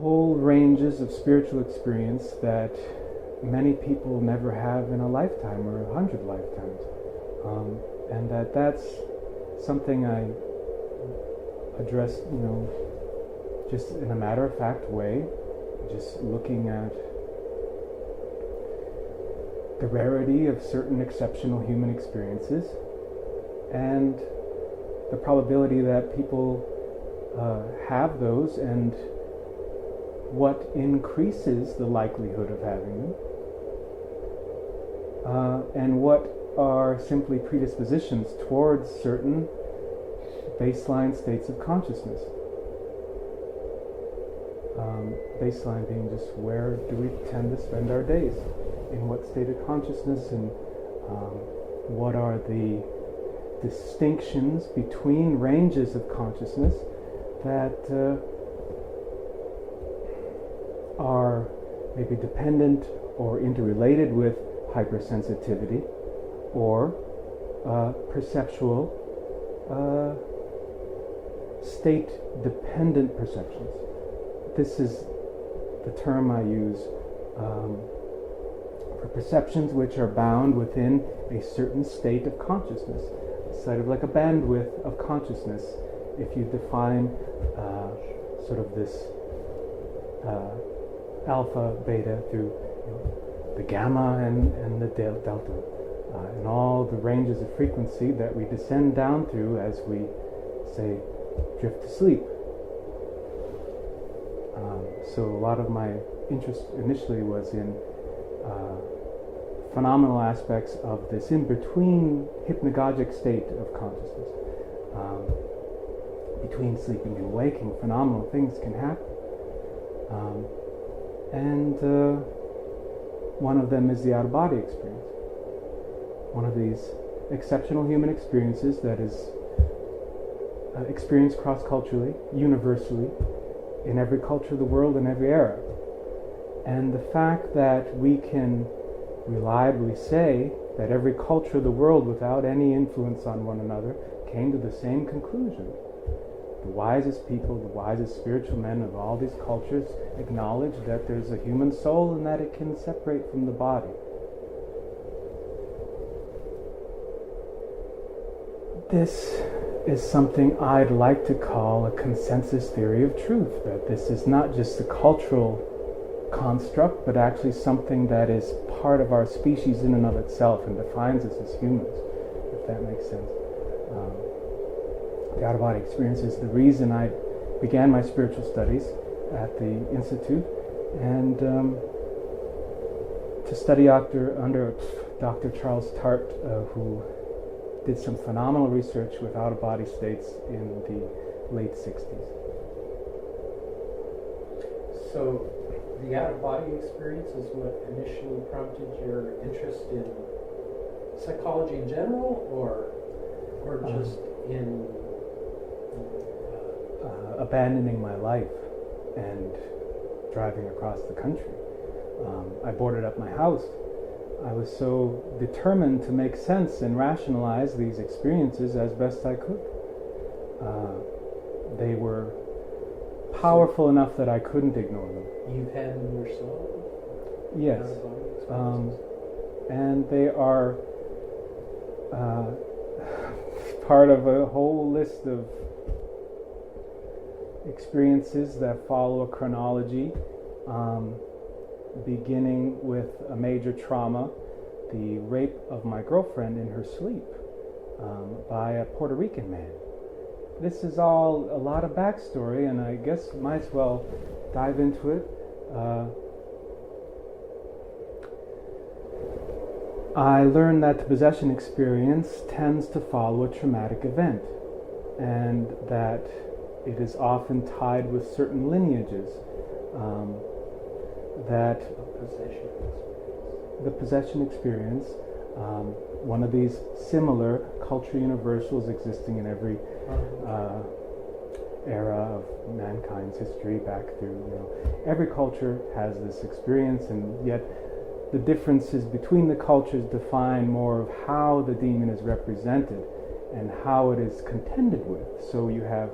whole ranges of spiritual experience that many people never have in a lifetime or 100 lifetimes. And that's something I address, just in a matter-of-fact way, just looking at the rarity of certain exceptional human experiences and the probability that people have those, and what increases the likelihood of having them, and what are simply predispositions towards certain baseline states of consciousness. Baseline being just where do we tend to spend our days, in what state of consciousness, and what are the distinctions between ranges of consciousness that are maybe dependent or interrelated with hypersensitivity or perceptual state-dependent perceptions. This is the term I use for perceptions which are bound within a certain state of consciousness, sort of like a bandwidth of consciousness. If you define sort of this alpha, beta through the gamma and the delta, and all the ranges of frequency that we descend down through as we, say, drift to sleep. So a lot of my interest initially was in phenomenal aspects of this in-between hypnagogic state of consciousness. Between sleeping and waking, phenomenal things can happen. And one of them is the out-of-body experience. One of these exceptional human experiences that is experienced cross-culturally, universally, in every culture of the world in every era. And the fact that we can reliably say that every culture of the world, without any influence on one another, came to the same conclusion. The wisest people, the wisest spiritual men of all these cultures acknowledge that there's a human soul and that it can separate from the body. This is something I'd like to call a consensus theory of truth, that this is not just a cultural construct, but actually something that is part of our species in and of itself and defines us as humans, if that makes sense. The out-of-body experience is the reason I began my spiritual studies at the Institute, and to study under Dr. Charles Tart, who did some phenomenal research with out-of-body states in the late 60s. So the out-of-body experience is what initially prompted your interest in psychology in general, or just in abandoning my life and driving across the country. I boarded up my house. I was so determined to make sense and rationalize these experiences as best I could. They were powerful enough that I couldn't ignore them. You've had them yourself? Yes. And they are part of a whole list of experiences that follow a chronology, beginning with a major trauma, the rape of my girlfriend in her sleep by a Puerto Rican man. This is all a lot of backstory, and I guess might as well dive into it. I learned that the possession experience tends to follow a traumatic event, and that it is often tied with certain lineages. That the possession experience, one of these similar cultural universals existing in every era of mankind's history back through, every culture has this experience, and yet the differences between the cultures define more of how the demon is represented and how it is contended with. So you have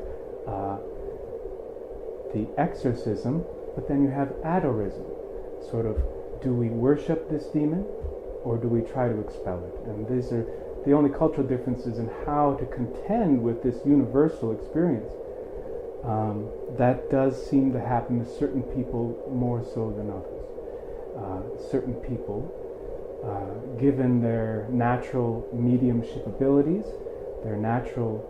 the exorcism But then you have adorism, sort of, do we worship this demon or do we try to expel it? And these are the only cultural differences in how to contend with this universal experience. That does seem to happen to certain people more so than others. Certain people, given their natural mediumship abilities, their natural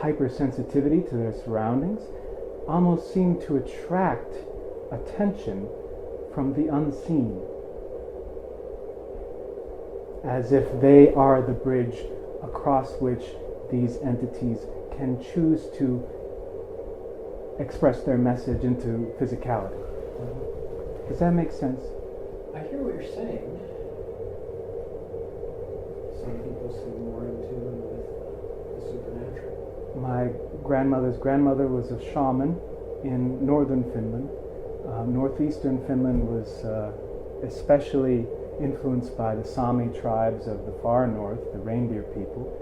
hypersensitivity to their surroundings, almost seem to attract attention from the unseen, as if they are the bridge across which these entities can choose to express their message into physicality. Does that make sense? I hear what you're saying. Some people seem more in tune with the supernatural. My grandmother's grandmother was a shaman in northern Finland. Northeastern Finland was especially influenced by the Sami tribes of the far north, the reindeer people.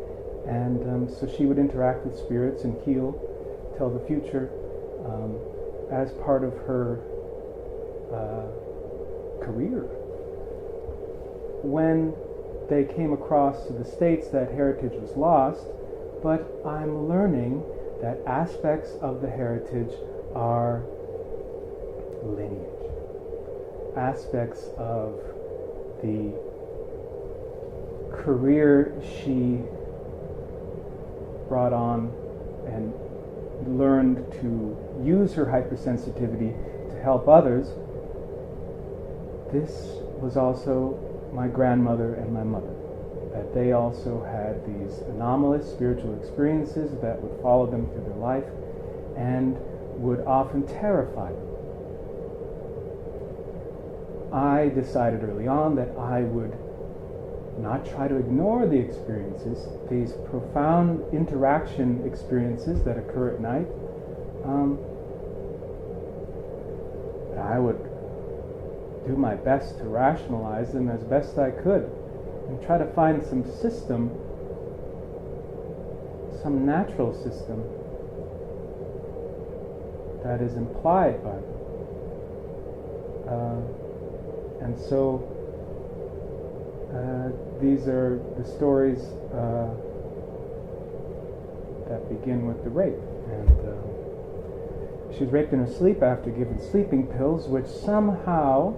And so she would interact with spirits and heal, tell the future, as part of her career. When they came across to the States, that heritage was lost, but I'm learning that aspects of the heritage are lineage. Aspects of the career she brought on and learned to use her hypersensitivity to help others. This was also my grandmother and my mother, that they also had these anomalous spiritual experiences that would follow them through their life and would often terrify them. I decided early on that I would not try to ignore the experiences, these profound interaction experiences that occur at night. I would do my best to rationalize them as best I could and try to find some system, some natural system that is implied by them. And so these are the stories that begin with the rape. And she was raped in her sleep after giving sleeping pills, which somehow...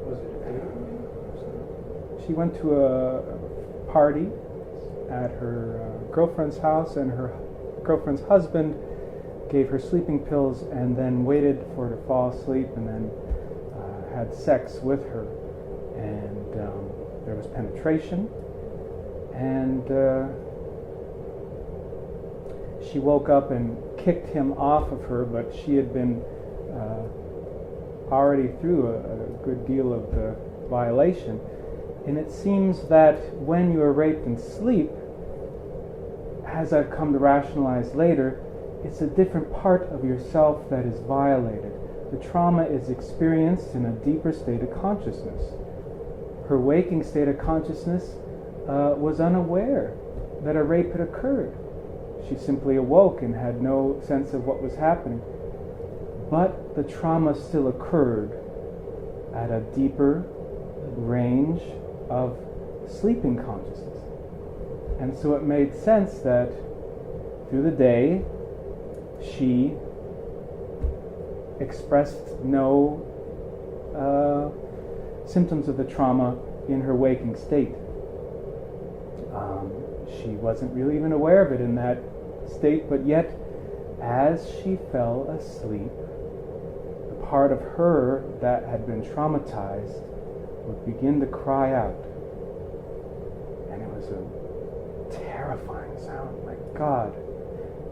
Was it a family? She went to a party at her girlfriend's house, and her girlfriend's husband gave her sleeping pills and then waited for her to fall asleep and then had sex with her. And there was penetration, and she woke up and kicked him off of her, but she had been already through a good deal of the violation. And it seems that when you are raped in sleep, as I've come to rationalize later, it's a different part of yourself that is violated. The trauma is experienced in a deeper state of consciousness. Her waking state of consciousness was unaware that a rape had occurred. She simply awoke and had no sense of what was happening. But the trauma still occurred at a deeper range of sleeping consciousness. And so it made sense that through the day she expressed no symptoms of the trauma in her waking state. She wasn't really even aware of it in that state, but yet as she fell asleep, the part of her that had been traumatized would begin to cry out. And it was a terrifying sound. My God,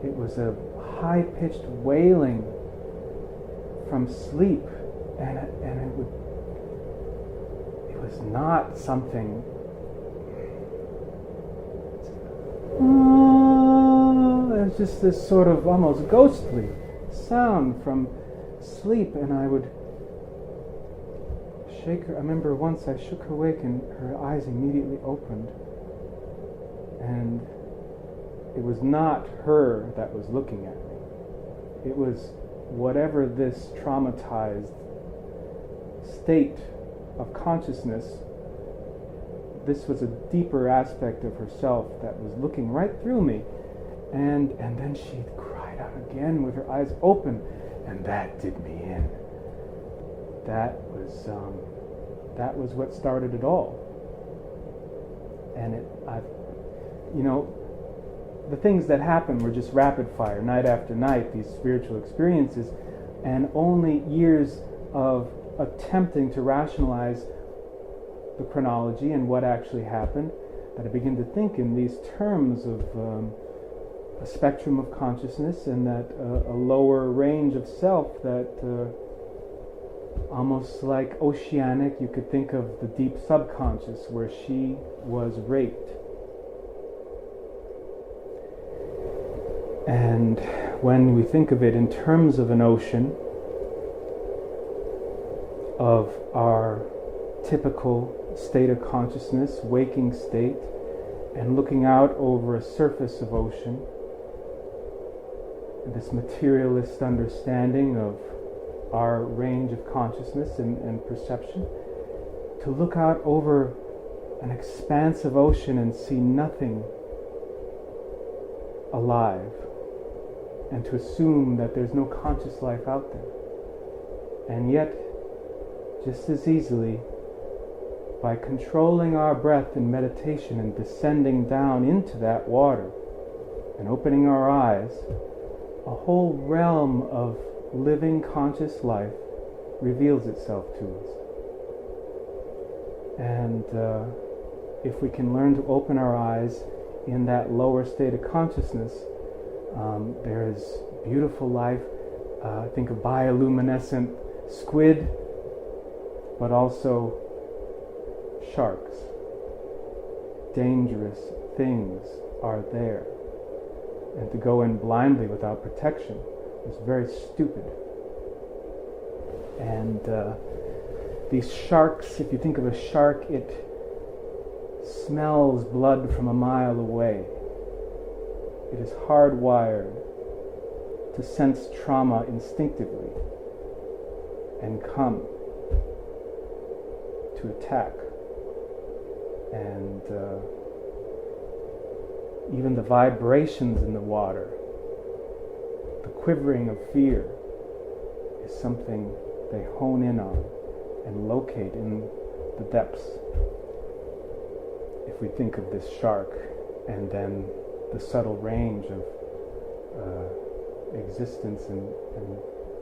it was a high-pitched wailing from sleep, and it was not something. It was just this sort of almost ghostly sound from sleep, and I would shake her. I remember once I shook her awake and her eyes immediately opened, and it was not her that was looking at me. It was whatever this traumatized state of consciousness, this was a deeper aspect of herself that was looking right through me. And then she cried out again with her eyes open, and that did me in. That was what started it all. And the things that happened were just rapid fire, night after night, these spiritual experiences, and only years of attempting to rationalize the chronology and what actually happened, that I begin to think in these terms of a spectrum of consciousness, and that a lower range of self that almost like oceanic, you could think of the deep subconscious where she was raped. And when we think of it in terms of an ocean, of our typical state of consciousness, waking state, and looking out over a surface of ocean, this materialist understanding of our range of consciousness and perception, to look out over an expansive ocean and see nothing alive, and to assume that there's no conscious life out there. And yet, just as easily, by controlling our breath in meditation and descending down into that water and opening our eyes, a whole realm of living conscious life reveals itself to us. And if we can learn to open our eyes in that lower state of consciousness, there is beautiful life. Think of bioluminescent squid, but also sharks. Dangerous things are there. And to go in blindly without protection is very stupid. And these sharks, if you think of a shark, it smells blood from a mile away. It is hardwired to sense trauma instinctively and come to attack. And even the vibrations in the water, the quivering of fear, is something they hone in on and locate in the depths. If we think of this shark and then the subtle range of existence and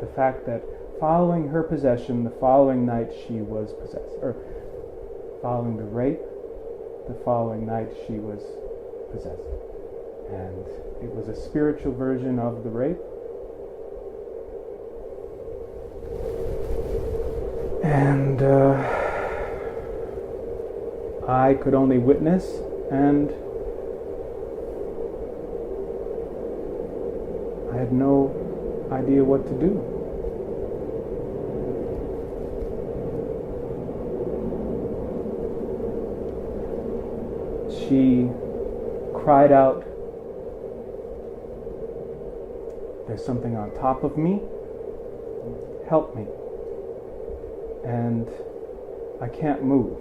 the fact that following her possession, the following night she was possessed, or following the rape, the following night she was possessed. And it was a spiritual version of the rape. And I could only witness, and I had no idea what to do. She cried out, "There's something on top of me, help me." And I can't move.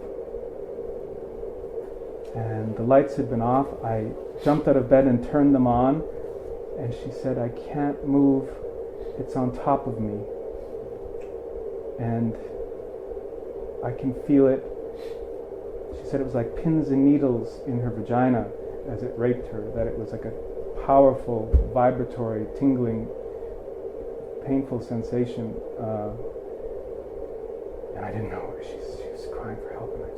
And the lights had been off. I jumped out of bed and turned them on, and she said, "I can't move, it's on top of me. And I can feel it." She said it was like pins and needles in her vagina as it raped her, that it was like a powerful, vibratory, tingling, painful sensation. And I didn't know. She was crying for help, and I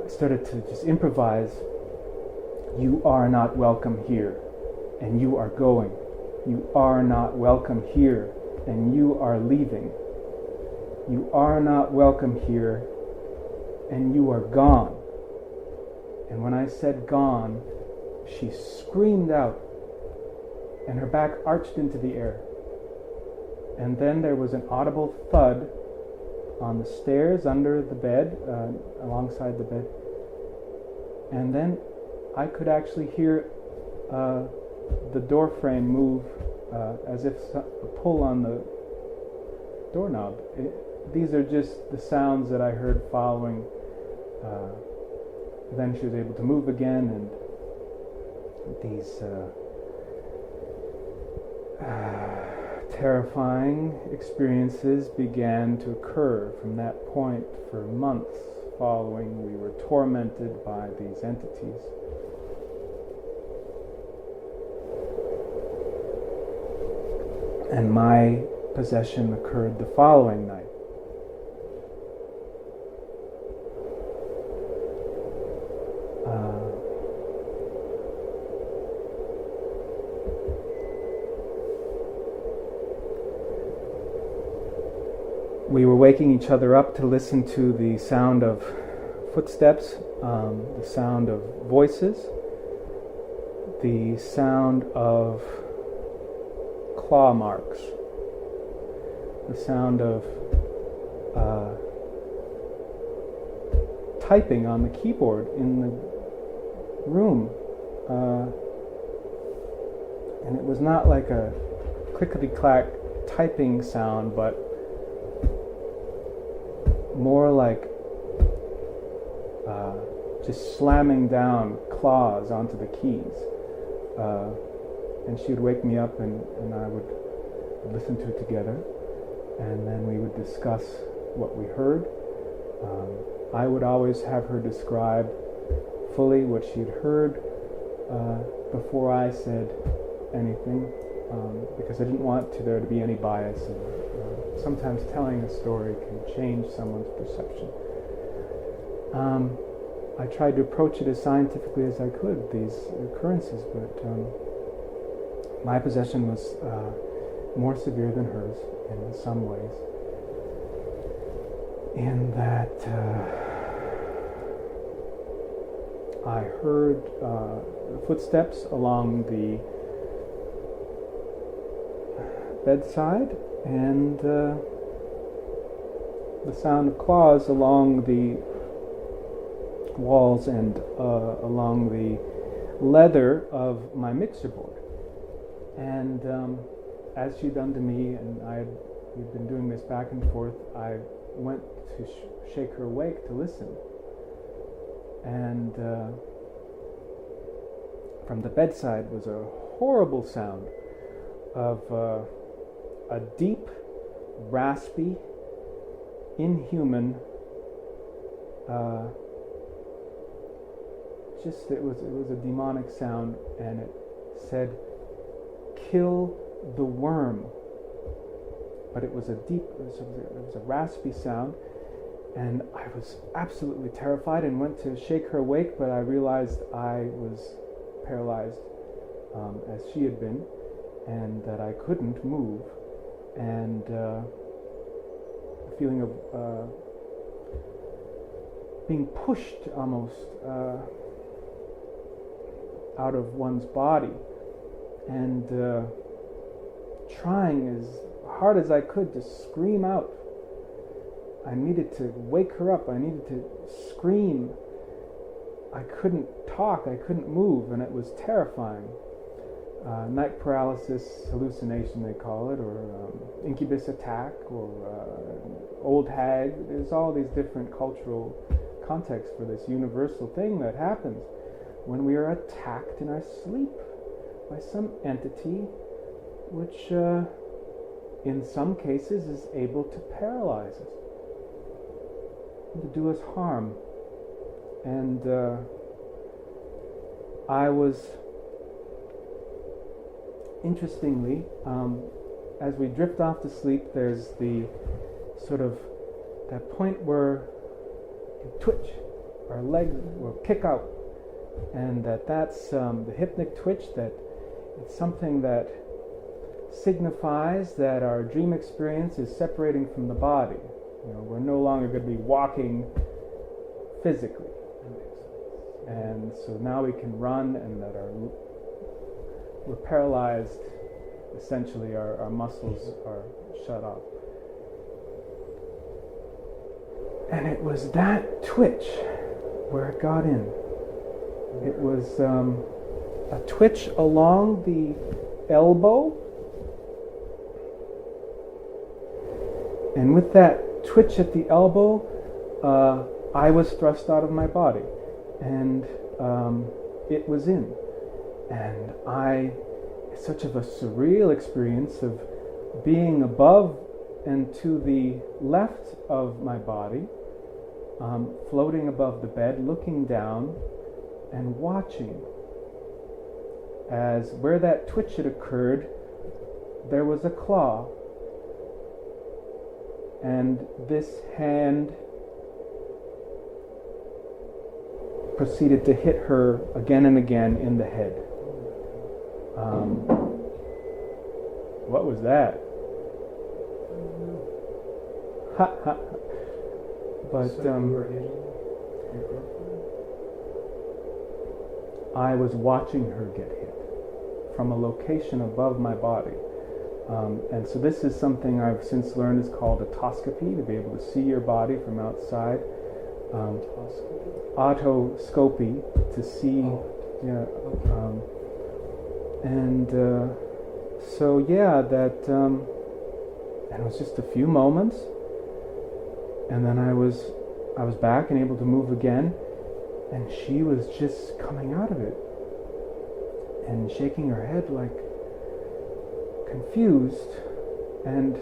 started to just improvise. "You are not welcome here, and you are going. You are not welcome here, and you are leaving. You are not welcome here, and you are gone." And when I said gone, she screamed out, and her back arched into the air. And then there was an audible thud on the stairs under the bed, alongside the bed. And then I could actually hear the door frame move as if a pull on the doorknob. These are just the sounds that I heard following. Then she was able to move again, and these terrifying experiences began to occur. From that point, for months following, we were tormented by these entities. And my possession occurred the following night. We were waking each other up to listen to the sound of footsteps, the sound of voices, the sound of claw marks, the sound of typing on the keyboard in the room. And it was not like a clickety-clack typing sound, but more like just slamming down claws onto the keys. And she would wake me up, and I would listen to it together, and then we would discuss what we heard. I would always have her describe fully what she'd heard before I said anything, because I didn't want there to be any bias. And, sometimes telling a story can change someone's perception. I tried to approach it as scientifically as I could, these occurrences, but my possession was more severe than hers in some ways, in that I heard footsteps along the bedside, and the sound of claws along the walls and along the leather of my mixer board. And as she'd done to me, and we'd been doing this back and forth, I went to shake her awake to listen. And from the bedside was a horrible sound of a deep, raspy, inhuman, it was a demonic sound, and it said, "Kill the worm." But it was a raspy sound, and I was absolutely terrified and went to shake her awake, but I realized I was paralyzed as she had been, and that I couldn't move. And the feeling of being pushed almost out of one's body, and trying as hard as I could to scream out. I needed to wake her up. I needed to scream. I couldn't talk. I couldn't move, and it was terrifying. Night paralysis hallucination, they call it, or incubus attack, or old hag. There's all these different cultural contexts for this universal thing that happens when we are attacked in our sleep by some entity which in some cases is able to paralyze us and to do us harm. And I was, interestingly, as we drift off to sleep, there's the sort of that point where you twitch, our legs will kick out, and that's the hypnic twitch, that it's something that signifies that our dream experience is separating from the body. We're no longer going to be walking physically. And so now we can run, and that we're paralyzed. Essentially, our muscles are shut off. And it was that twitch where it got in. It was a twitch along the elbow. And with that twitch at the elbow, I was thrust out of my body. And it was in. And it's such of a surreal experience of being above and to the left of my body, floating above the bed, looking down and watching as where that twitch had occurred, there was a claw. And this hand proceeded to hit her again and again in the head. What was that? Ha ha. But So you were hitting your girlfriend? I was watching her get hit from a location above my body. And so this is something I've since learned is called autoscopy, to be able to see your body from outside. Autoscopy, to see. Yeah. So yeah, that, and it was just a few moments, and then I was back and able to move again, and she was just coming out of it and shaking her head like confused. And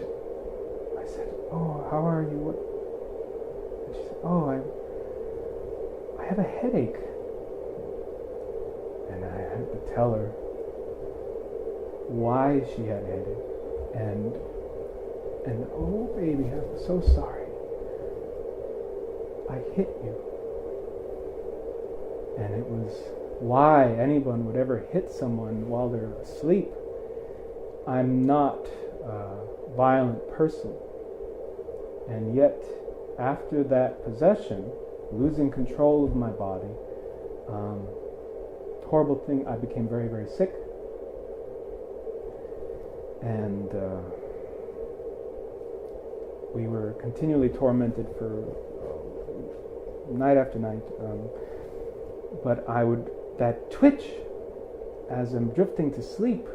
I said, "Oh, how are you? What?" And she said, "Oh, I have a headache." And I had to tell her why she had a headache. And "Oh, baby, I'm so sorry. I hit you." And it was why anyone would ever hit someone while they're asleep. I'm not a violent person. And yet, after that possession, losing control of my body, horrible thing, I became very, very sick. And we were continually tormented for night after night. But that twitch, as I'm drifting to sleep,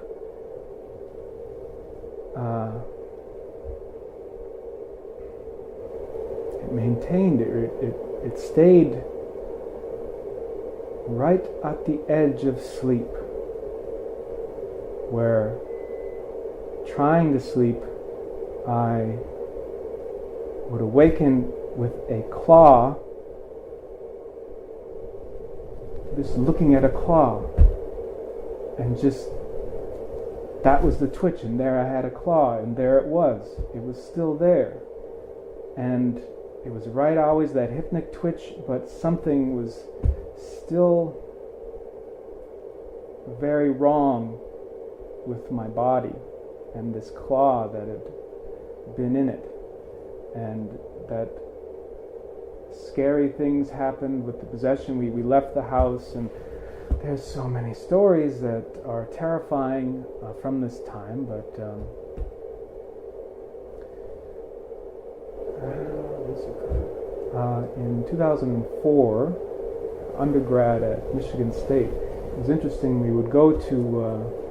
it maintained, it stayed right at the edge of sleep, where trying to sleep, I would awaken with a claw, just looking at a claw, and just, that was the twitch, and there I had a claw, and there it was still there, and it was right always that hypnic twitch, but something was still very wrong with my body and this claw that had been in it. And that scary things happened with the possession. We left the house, and there's so many stories that are terrifying from this time, but in 2004, undergrad at Michigan State. It was interesting. We would go to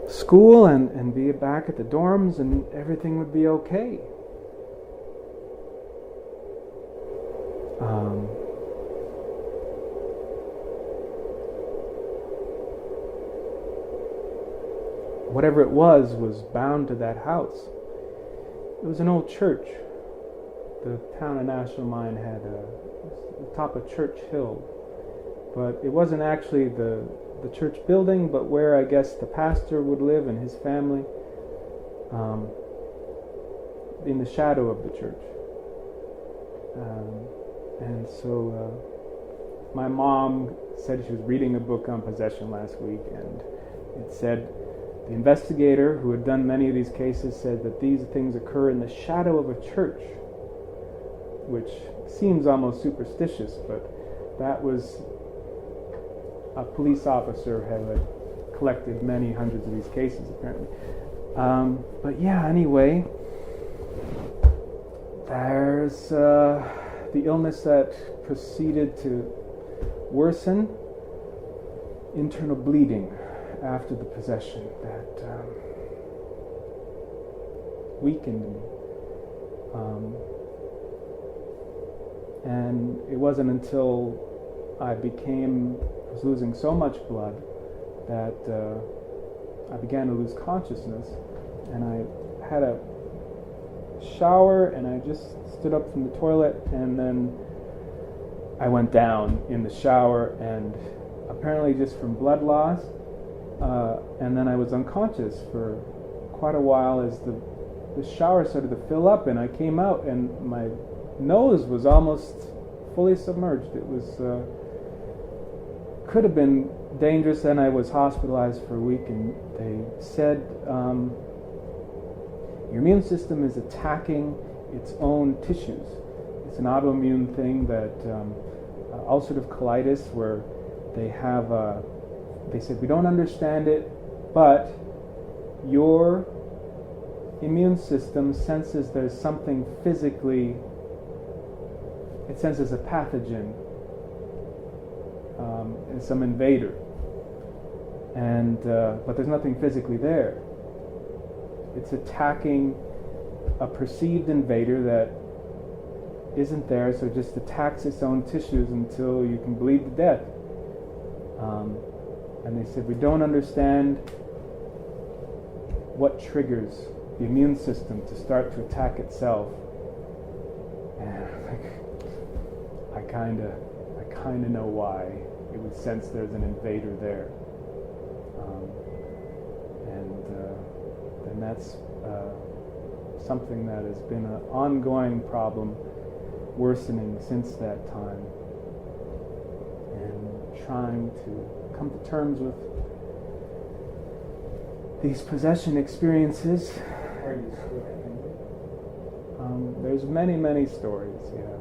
school and be back at the dorms, and everything would be okay. Whatever it was bound to that house. It was an old church. The town of National Mine had the top of Church Hill, but it wasn't actually the church building, but where I guess the pastor would live and his family, in the shadow of the church. And so my mom said she was reading a book on possession last week, and it said the investigator who had done many of these cases said that these things occur in the shadow of a church, which seems almost superstitious, but that was a police officer who had collected many hundreds of these cases, apparently. But yeah, anyway, there's the illness that proceeded to worsen internal bleeding after the possession that weakened me. And it wasn't until I was losing so much blood that I began to lose consciousness, and I had a shower and I just stood up from the toilet, and then I went down in the shower, and apparently just from blood loss, and then I was unconscious for quite a while as the shower started to fill up, and I came out and my nose was almost fully submerged. It was could have been dangerous, and I was hospitalized for a week, and they said your immune system is attacking its own tissues. It's an autoimmune thing that ulcerative colitis, where they said we don't understand it, but your immune system senses there's something physically, it senses a pathogen, and some invader, and but there's nothing physically there. It's attacking a perceived invader that isn't there, so it just attacks its own tissues until you can bleed to death. And they said we don't understand what triggers the immune system to start to attack itself. And I kind of know why. It would sense there's an invader there, and that's something that has been an ongoing problem, worsening since that time, and trying to come to terms with these possession experiences. Are you still angry? There's many stories, yeah.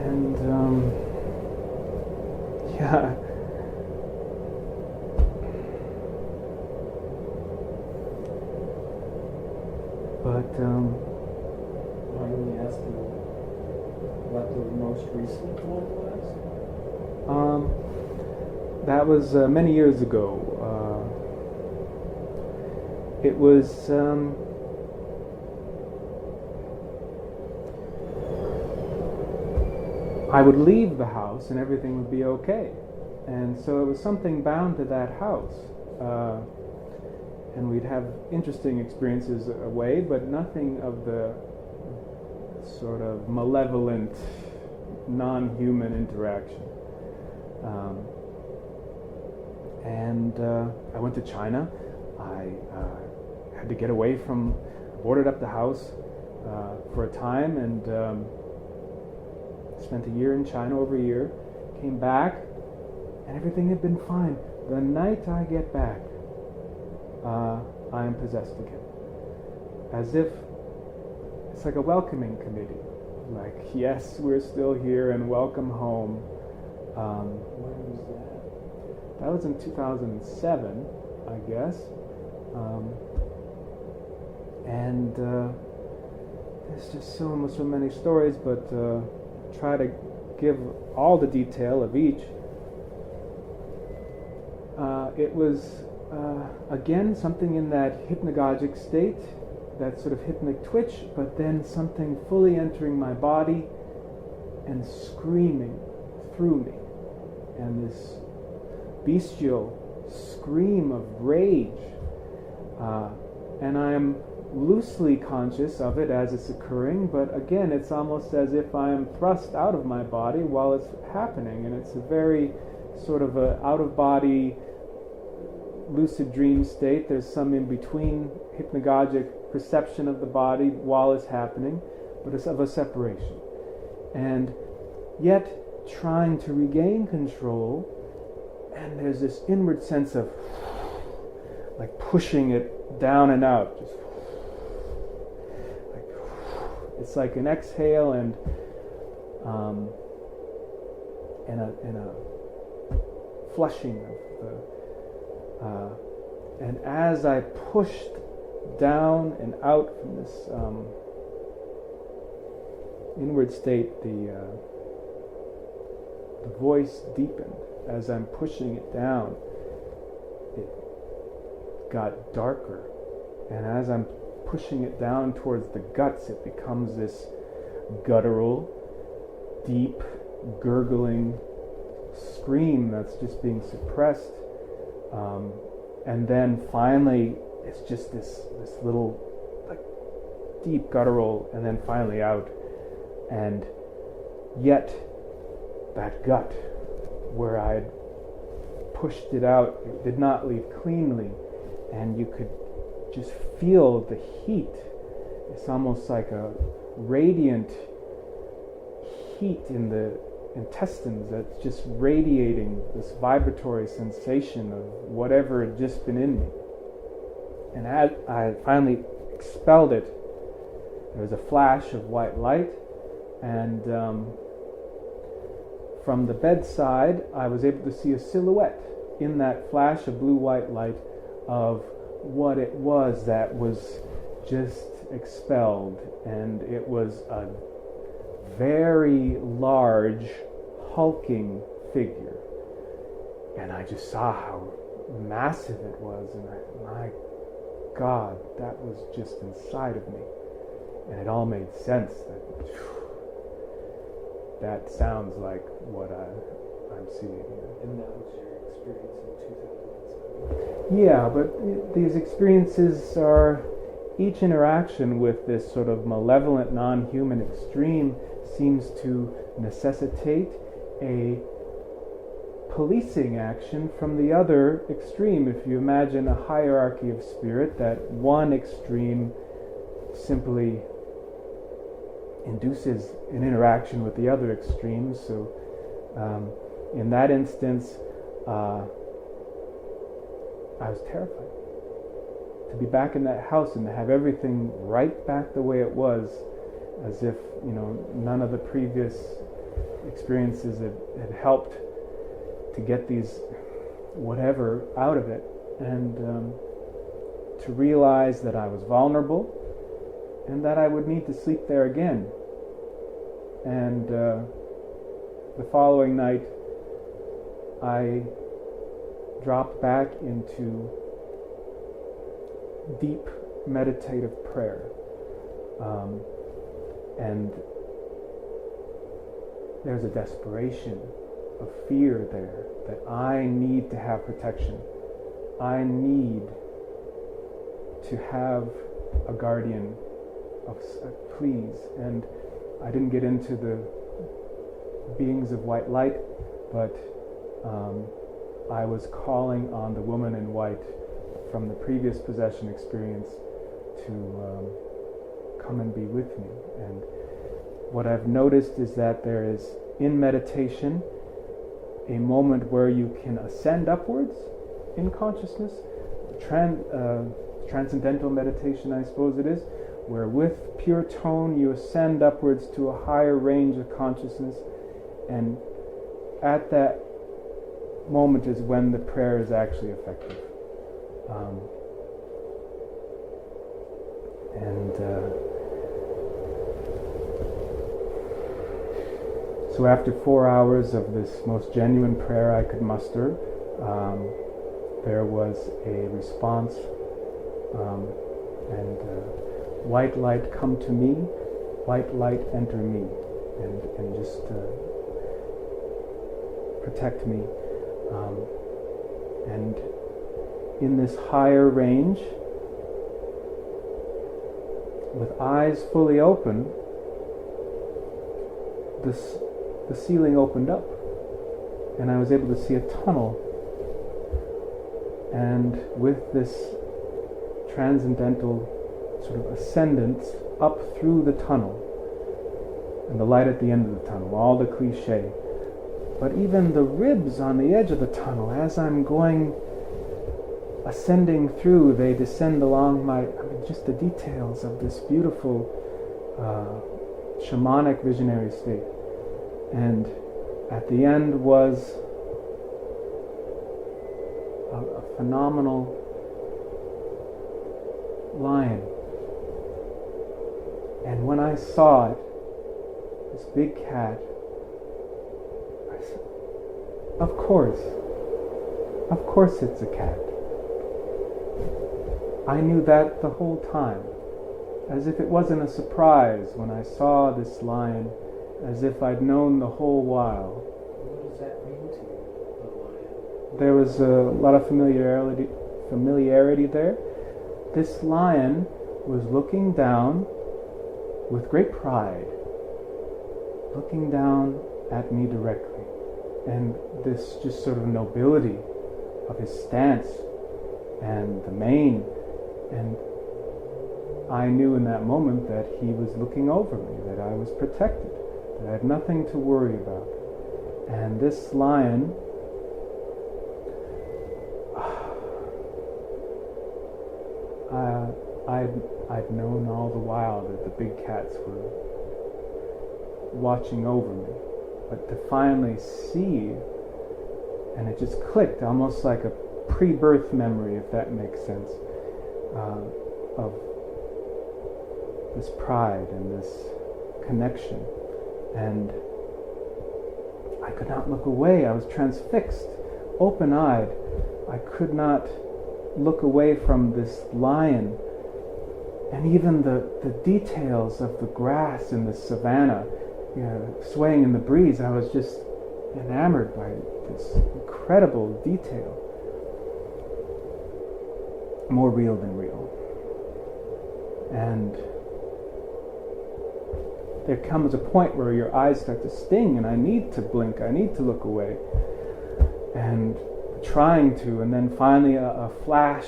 And yeah. But Mind me asking what the most recent one was? that was many years ago. It was I would leave the house and everything would be okay, and so it was something bound to that house, and we'd have interesting experiences away, but nothing of the sort of malevolent, non-human interaction. And I went to China. I had to get away from, boarded up the house for a time, and spent a year in China, over a year. Came back, and everything had been fine. The night I get back, I am possessed again. As if it's like a welcoming committee. Like, yes, we're still here and welcome home. When was that? That was in 2007, I guess. And there's just so many stories, but try to give all the detail of each. It was, again, something in that hypnagogic state, that sort of hypnic twitch, but then something fully entering my body and screaming through me. And this bestial scream of rage. And I am loosely conscious of it as it's occurring, but again, it's almost as if I am thrust out of my body while it's happening, and it's a very sort of a out-of-body lucid dream state. There's some in-between hypnagogic perception of the body while it's happening, but it's of a separation. And yet, trying to regain control, and there's this inward sense of like pushing it down and out. Just like, it's like an exhale and a flushing of the. And as I pushed down and out from this the voice deepened. As I'm pushing it down, it got darker. And as I'm pushing it down towards the guts, it becomes this guttural, deep, gurgling scream that's just being suppressed. And then finally, it's just this little, like, deep guttural, and then finally out. And yet, that gut, where I had pushed it out, it did not leave cleanly, and you could just feel the heat. It's almost like a radiant heat in the intestines that's just radiating this vibratory sensation of whatever had just been in me. And as I finally expelled it, there was a flash of white light, and from the bedside I was able to see a silhouette in that flash of blue-white light of what it was that was just expelled. And it was a very large, hulking figure. And I just saw how massive it was, and my God, that was just inside of me. And it all made sense. That sounds like what I'm seeing here. And that was your experience in 2007? Yeah, but these experiences are, each interaction with this sort of malevolent, non-human extreme seems to necessitate a policing action from the other extreme. If you imagine a hierarchy of spirit, that one extreme simply induces an interaction with the other extremes. So in that instance, I was terrified to be back in that house and to have everything right back the way it was, as if, none of the previous experiences had helped to get these whatever out of it, and to realize that I was vulnerable and that I would need to sleep there again. And the following night I dropped back into deep meditative prayer, and there's a desperation of fear there, that I need to have protection. I need to have a guardian of please. And I didn't get into the beings of white light, but I was calling on the woman in white from the previous possession experience to come and be with me. And what I've noticed is that there is, in meditation, a moment where you can ascend upwards in consciousness, transcendental meditation, I suppose it is, where with pure tone you ascend upwards to a higher range of consciousness, and at that moment is when the prayer is actually effective. So after 4 hours of this most genuine prayer I could muster, there was a response, and white light come to me, white light enter me, and just protect me. And in this higher range, with eyes fully open, the ceiling opened up, and I was able to see a tunnel. And with this transcendental sort of ascendance up through the tunnel, and the light at the end of the tunnel, all the cliche. But even the ribs on the edge of the tunnel, as I'm going, ascending through, they descend along just the details of this beautiful shamanic visionary state. And at the end was a phenomenal lion. And when I saw it, this big cat, Of course it's a cat. I knew that the whole time, as if it wasn't a surprise when I saw this lion, as if I'd known the whole while. What does that mean to you, the lion? There was a lot of familiarity there. This lion was looking down with great pride, looking down at me directly, and this just sort of nobility of his stance and the mane, and I knew in that moment that he was looking over me, that I was protected, that I had nothing to worry about. And this lion, I'd known all the while that the big cats were watching over me, but to finally see, and it just clicked, almost like a pre-birth memory, if that makes sense, of this pride and this connection. And I could not look away. I was transfixed, open-eyed. I could not look away from this lion. And even the details of the grass in the savannah, swaying in the breeze, I was just enamored by this incredible detail. More real than real. And there comes a point where your eyes start to sting, and I need to blink, I need to look away, and trying to, and then finally a flash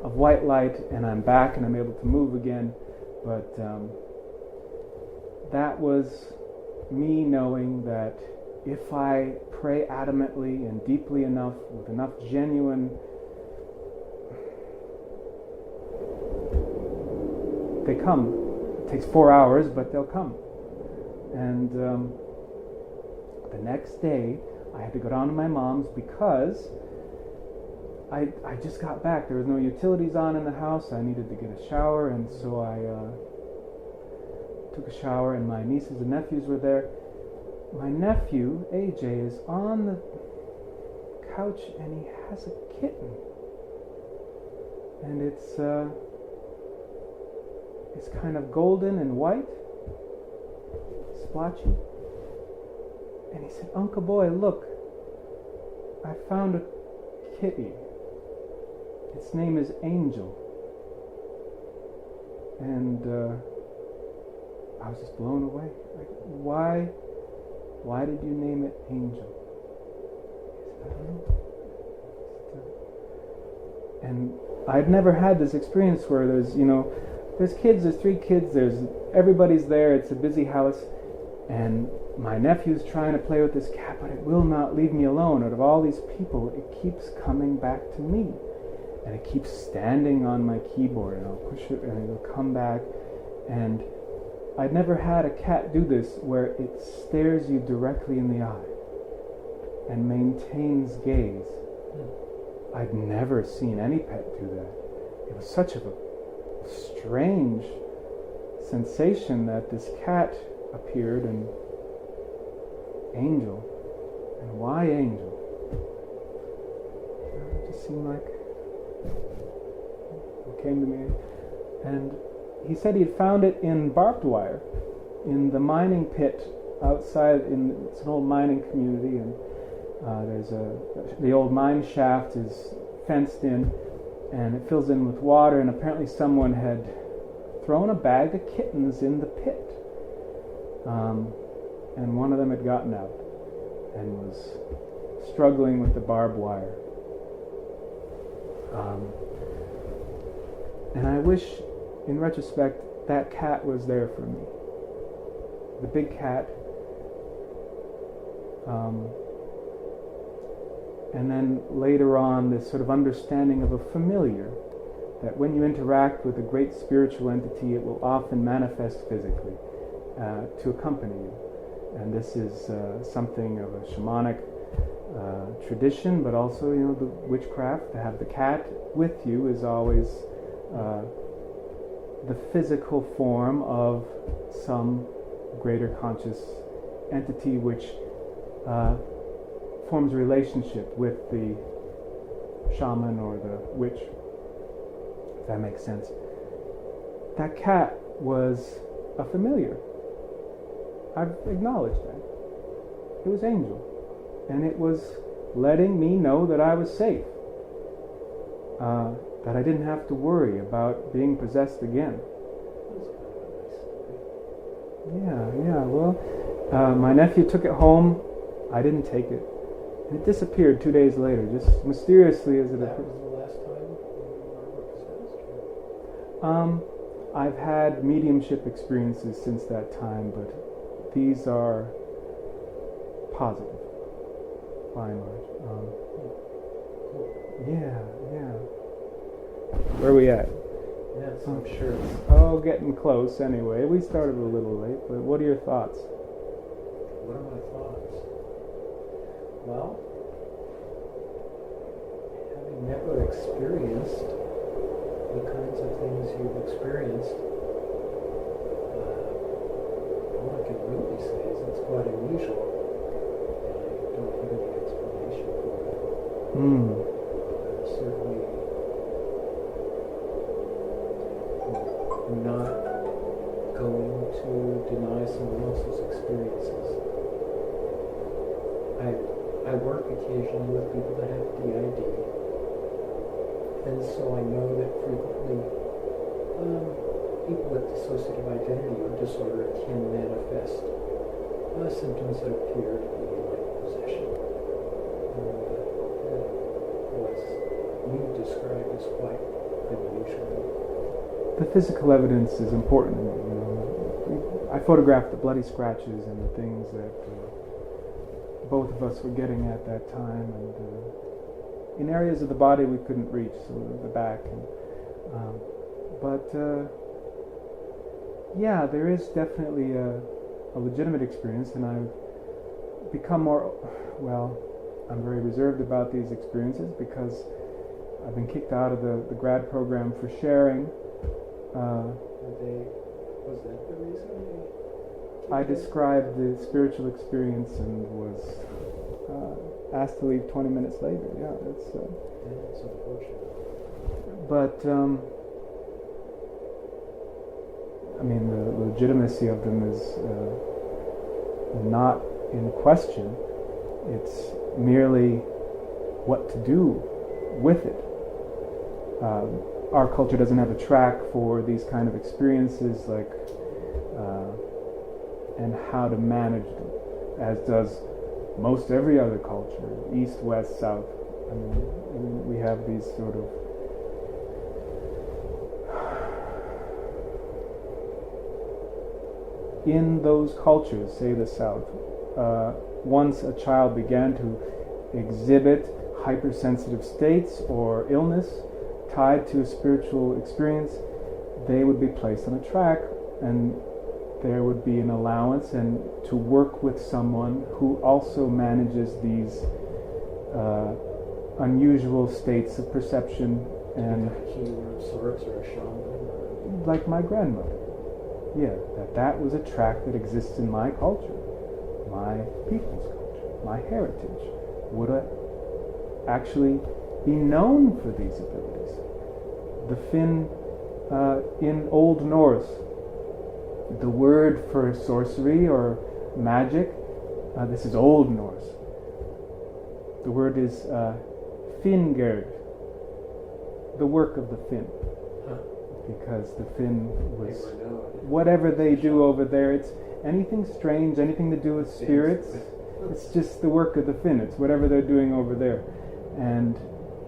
of white light, and I'm back and I'm able to move again. But that was me knowing that if I pray adamantly and deeply enough, with enough genuine, they come. It takes 4 hours, but they'll come. And the next day, I had to go down to my mom's because I just got back. There was no utilities on in the house. I needed to get a shower, and so I took a shower, and my nieces and nephews were there. My nephew, AJ, is on the couch, and he has a kitten. And it's kind of golden and white, splotchy. And he said, "Uncle Boy, look, I found a kitty. Its name is Angel." And I was just blown away. Like, why did you name it Angel? He said, "I don't know." And I'd never had this experience where there's kids, there's 3 kids, everybody's there, it's a busy house, and my nephew's trying to play with this cat, but it will not leave me alone. Out of all these people, it keeps coming back to me, and it keeps standing on my keyboard, and I'll push it, and it'll come back. And I'd never had a cat do this, where it stares you directly in the eye and maintains gaze. I'd never seen any pet do that. It was such a strange sensation that this cat appeared, and Angel. And why Angel? It just seemed like it came to me. And he said he had found it in barbed wire in the mining pit outside. It's an old mining community, and the old mine shaft is fenced in, and it fills in with water, and apparently someone had thrown a bag of kittens in the pit, and one of them had gotten out and was struggling with the barbed wire. And I wish, in retrospect, that cat was there for me. The big cat. And then later on, this sort of understanding of a familiar, that when you interact with a great spiritual entity, it will often manifest physically to accompany you. And this is something of a shamanic tradition, but also, the witchcraft. To have the cat with you is always the physical form of some greater conscious entity which forms a relationship with the shaman or the witch, if that makes sense. That cat was a familiar. I've acknowledged that. It was Angel. And it was letting me know that I was safe. That I didn't have to worry about being possessed again. Yeah, well, my nephew took it home. I didn't take it. And it disappeared 2 days later, just mysteriously as it That appeared. was the last time you were possessed? I've had mediumship experiences since that time, but these are positive, by and large. Yeah. Where are we at? Yes, I'm sure it's... Oh, getting close anyway. We started a little late, but what are your thoughts? What are my thoughts? Well, having never experienced the kinds of things you've experienced, all I can really say is it's quite unusual, and I don't have any explanation for it. I'm certainly not going to deny someone else's experiences. I work occasionally with people that have DID, and so I know that frequently people with dissociative identity or disorder can manifest symptoms that appear to be like possession. What you described is quite unusual. The physical evidence is important. I photographed the bloody scratches and the things that both of us were getting at that time, and in areas of the body we couldn't reach, so the back. Yeah, there is definitely a legitimate experience, and I've become more, I'm very reserved about these experiences because I've been kicked out of the grad program for sharing. Was that the reason? I described the spiritual experience and was asked to leave 20 minutes later. Yeah, that's unfortunate. But I mean, the legitimacy of them is not in question. It's merely what to do with it. Our culture doesn't have a track for these kind of experiences, like and how to manage them, as does most every other culture, east, west, south. I mean, we have these sort of in those cultures, say the South, once a child began to exhibit hypersensitive states or illness tied to a spiritual experience, they would be placed on a track, and there would be an allowance and to work with someone who also manages these unusual states of perception. And a healer of sorts or a shaman? Like my grandmother. Yeah, that was a track that exists in my culture, my people's culture, my heritage, would actually be known for these abilities. The Finn, in Old Norse, the word for sorcery or magic, this is Old Norse, the word is Fingerd, the work of the Finn. Because the Finn was whatever they do over there. It's anything strange, anything to do with spirits. It's just the work of the Finn. It's whatever they're doing over there. And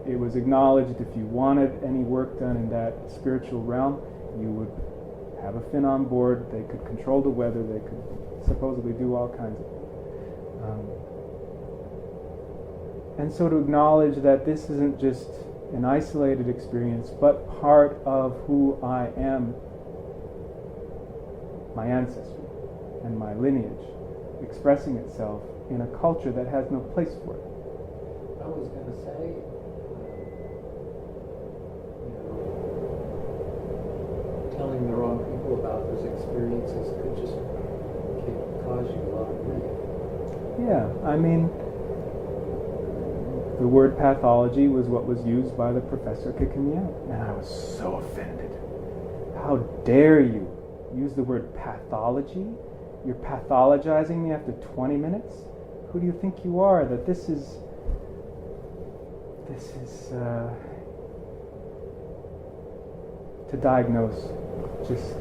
it was acknowledged if you wanted any work done in that spiritual realm, you would have a Finn on board. They could control the weather. They could supposedly do all kinds of things. And so to acknowledge that this isn't just an isolated experience, but part of who I am, my ancestry and my lineage, expressing itself in a culture that has no place for it. I was going to say, telling the wrong people about those experiences could just cause you a lot of grief. Yeah, I mean, the word pathology was what was used by the professor kicking me out. And I was so offended. How dare you use the word pathology? You're pathologizing me after 20 minutes? Who do you think you are? That this is to diagnose just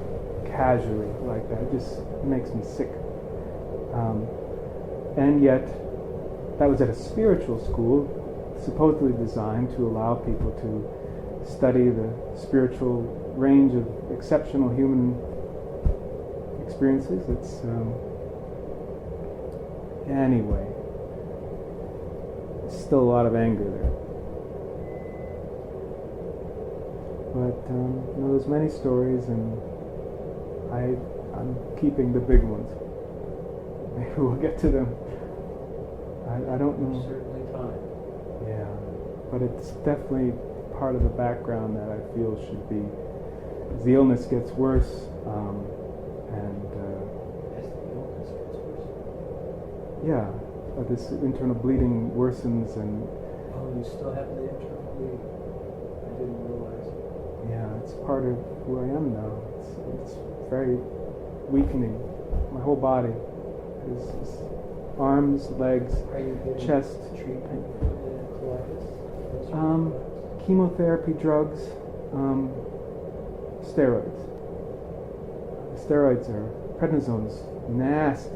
casually like that. It just makes me sick. And yet, that was at a spiritual school, supposedly designed to allow people to study the spiritual range of exceptional human experiences. It's anyway, there's still a lot of anger there. But there's many stories, and I'm keeping the big ones. Maybe we'll get to them. I don't know. Certainly time. Yeah, but it's definitely part of the background that I feel should be. As the illness gets worse, and As the illness gets worse. yeah, this internal bleeding worsens, and Oh, you still have the internal bleeding. I didn't realize. yeah, it's part of who I am now. It's very weakening. My whole body is arms, legs, Are you getting chest. treatment for the colitis? Chemotherapy, drugs, steroids. Steroids are prednisone's nasty.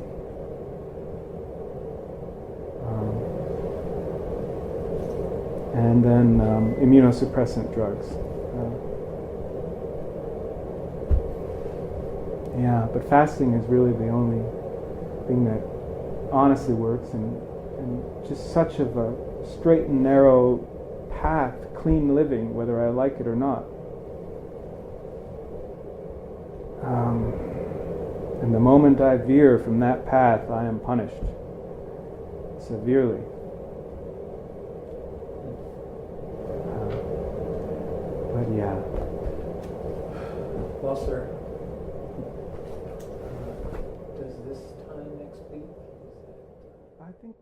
And then immunosuppressant drugs. Yeah, but fasting is really the only thing that honestly works, and just such of a straight and narrow path, clean living, whether I like it or not. And the moment I veer from that path, I am punished severely. But yeah. Well, sir, does this time next week? I think